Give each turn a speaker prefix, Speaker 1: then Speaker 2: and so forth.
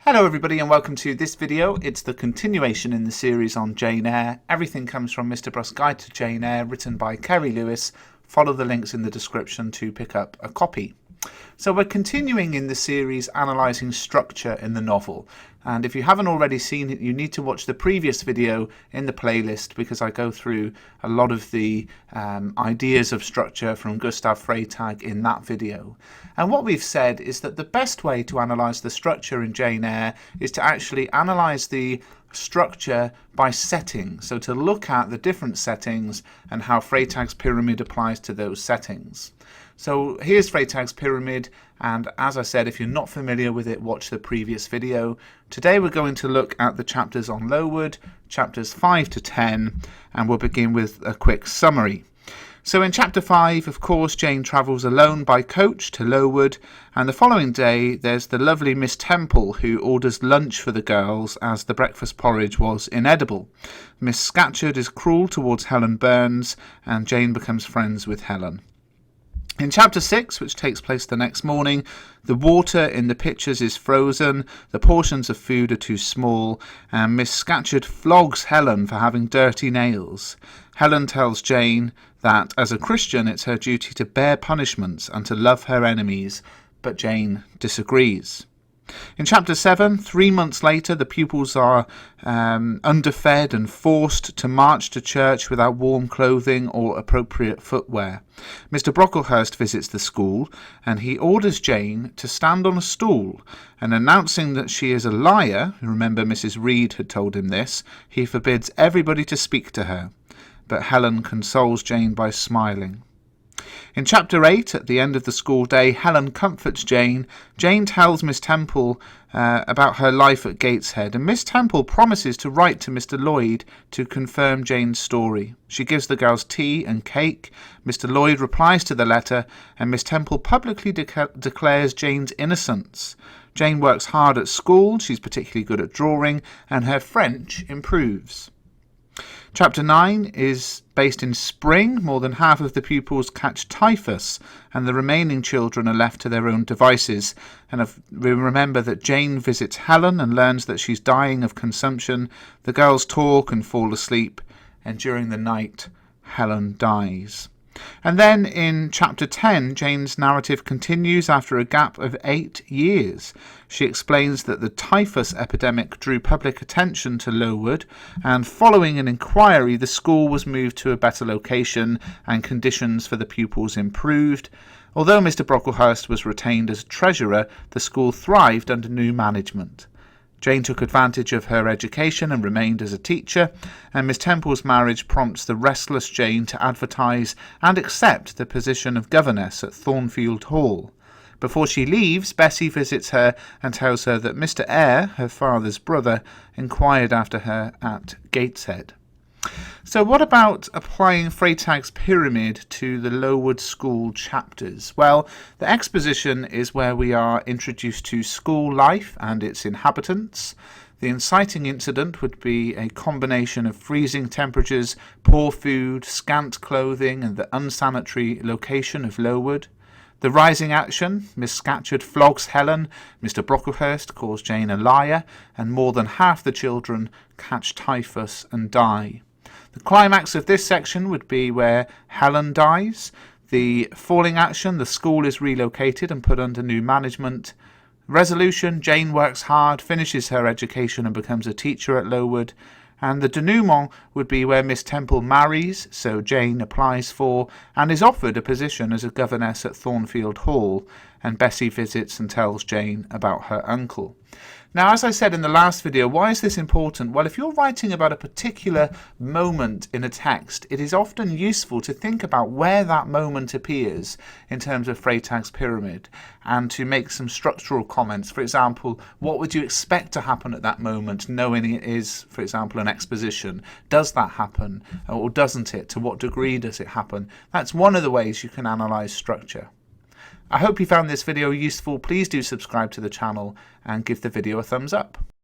Speaker 1: Hello everybody and welcome to this video. It's the continuation in the series on Jane Eyre. Everything comes from Mr. Bruff's Guide to Jane Eyre, written by Kerry Lewis. Follow the links in the description to pick up a copy. So we're continuing in the series analysing structure in the novel, and if you haven't already seen it, you need to watch the previous video in the playlist because I go through a lot of the ideas of structure from Gustav Freytag in that video. And what we've said is that the best way to analyse the structure in Jane Eyre is to actually analyse the structure by setting, so to look at the different settings and how Freytag's pyramid applies to those settings. So here's Freytag's pyramid, and as I said, if you're not familiar with it, watch the previous video. Today we're going to look at the chapters on Lowood, chapters 5 to 10, and we'll begin with a quick summary. So in chapter 5, of course, Jane travels alone by coach to Lowood, and the following day there's the lovely Miss Temple who orders lunch for the girls as the breakfast porridge was inedible. Miss Scatcherd is cruel towards Helen Burns, and Jane becomes friends with Helen. In chapter 6, which takes place the next morning, the water in the pitchers is frozen, the portions of food are too small, and Miss Scatcherd flogs Helen for having dirty nails. Helen tells Jane that as a Christian it's her duty to bear punishments and to love her enemies, but Jane disagrees. In chapter 7, 3 months later, the pupils are underfed and forced to march to church without warm clothing or appropriate footwear. Mr. Brocklehurst visits the school and he orders Jane to stand on a stool, and announcing that she is a liar, remember Mrs. Reed had told him this, he forbids everybody to speak to her. But Helen consoles Jane by smiling. In chapter 8, at the end of the school day, Helen comforts Jane. Jane tells Miss Temple about her life at Gateshead, and Miss Temple promises to write to Mr. Lloyd to confirm Jane's story. She gives the girls tea and cake. Mr. Lloyd replies to the letter, and Miss Temple publicly declares Jane's innocence. Jane works hard at school, she's particularly good at drawing, and her French improves. Chapter 9 is based in spring. More than half of the pupils catch typhus and the remaining children are left to their own devices. And we remember that Jane visits Helen and learns that she's dying of consumption. The girls talk and fall asleep, and during the night Helen dies. And then in chapter 10, Jane's narrative continues after a gap of 8 years. She explains that the typhus epidemic drew public attention to Lowood, and following an inquiry, the school was moved to a better location and conditions for the pupils improved. Although Mr. Brocklehurst was retained as treasurer, the school thrived under new management. Jane took advantage of her education and remained as a teacher, and Miss Temple's marriage prompts the restless Jane to advertise and accept the position of governess at Thornfield Hall. Before she leaves, Bessie visits her and tells her that Mr. Eyre, her father's brother, inquired after her at Gateshead. So what about applying Freytag's pyramid to the Lowood School chapters? Well, the exposition is where we are introduced to school life and its inhabitants. The inciting incident would be a combination of freezing temperatures, poor food, scant clothing, and the unsanitary location of Lowood. The rising action, Miss Scatcherd flogs Helen, Mr. Brocklehurst calls Jane a liar, and more than half the children catch typhus and die. The climax of this section would be where Helen dies. The falling action, the school is relocated and put under new management. Resolution, Jane works hard, finishes her education and becomes a teacher at Lowood. And the denouement would be where Miss Temple marries, so Jane applies for and is offered a position as a governess at Thornfield Hall, and Bessie visits and tells Jane about her uncle. Now, as I said in the last video, why is this important? Well, if you're writing about a particular moment in a text, it is often useful to think about where that moment appears in terms of Freytag's pyramid and to make some structural comments. For example, what would you expect to happen at that moment, knowing it is, for example, an exposition? Does that happen or doesn't it? To what degree does it happen? That's one of the ways you can analyse structure. I hope you found this video useful. Please do subscribe to the channel and give the video a thumbs up.